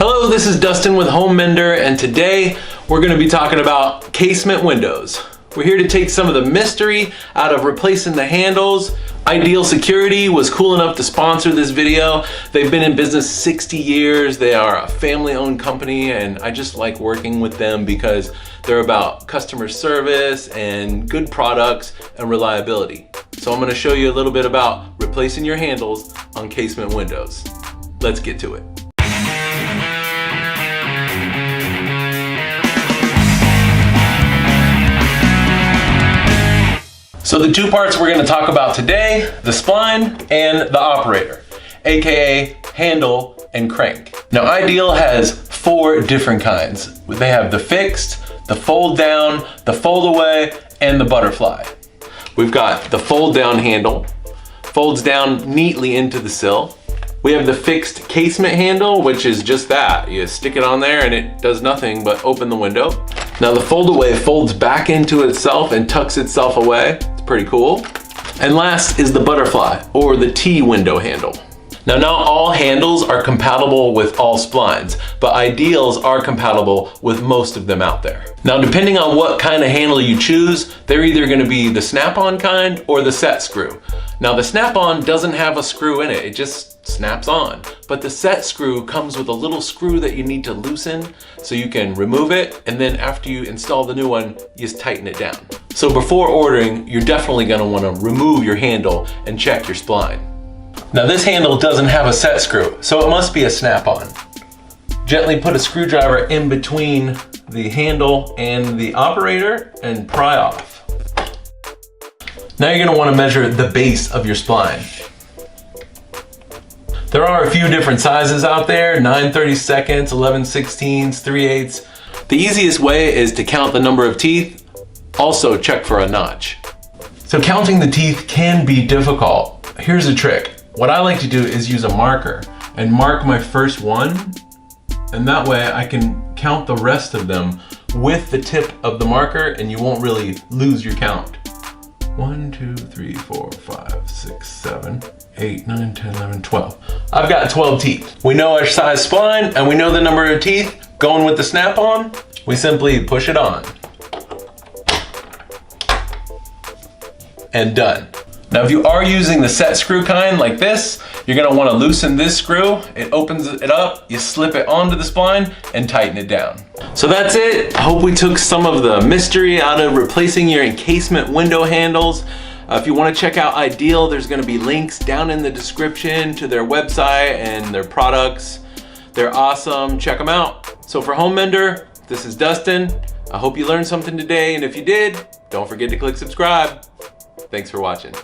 Hello, this is Dustin with Home Mender, and today we're going to be talking about casement windows. We're here to take some of the mystery out of replacing the handles. Ideal Security was cool enough to sponsor this video. They've been in business 60 years. They are a family-owned company, and I just like working with them because they're about customer service and good products and reliability. So I'm going to show you a little bit about replacing your handles on casement windows. Let's get to it. So the two parts we're going to talk about today, the spline and the operator, aka handle and crank. Now Ideal has 4 different kinds. They have the fixed, the fold down, the fold away, and the butterfly. We've got the fold down handle, folds down neatly into the sill. We have the fixed casement handle, which is just that. You stick it on there and it does nothing but open the window. Now the fold away folds back into itself and tucks itself away. It's pretty cool. And last is the butterfly, or the T window handle. Now not all handles are compatible with all splines, but Ideals are compatible with most of them out there. Now depending on what kind of handle you choose, they're either going to be the snap-on kind or the set screw. Now the snap-on doesn't have a screw in it, it just snaps on. But the set screw comes with a little screw that you need to loosen so you can remove it, and then after you install the new one, you just tighten it down. So before ordering, you're definitely going to want to remove your handle and check your spline. Now this handle doesn't have a set screw, so it must be a snap-on. Gently put a screwdriver in between the handle and the operator and pry off. Now you're going to want to measure the base of your spline. There are a few different sizes out there, 9/32, 11/16, 3/8. The easiest way is to count the number of teeth, also check for a notch. So counting the teeth can be difficult. Here's a trick. What I like to do is use a marker and mark my first one, and that way I can count the rest of them with the tip of the marker and you won't really lose your count. 1, 2, 3, 4, 5, 6, 7, 8, 9, 10, 11, 12. I've got 12 teeth. We know our size spline and we know the number of teeth. Going with the snap-on, we simply push it on. And done. Now if you are using the set screw kind like this, you're going to want to loosen this screw. It opens it up, you slip it onto the spline and tighten it down. So that's it. I hope we took some of the mystery out of replacing your encasement window handles. If you want to check out Ideal, there's going to be links down in the description to their website and their products. They're awesome. Check them out. So for Home Mender, this is Dustin. I hope you learned something today, and if you did, don't forget to click subscribe. Thanks for watching.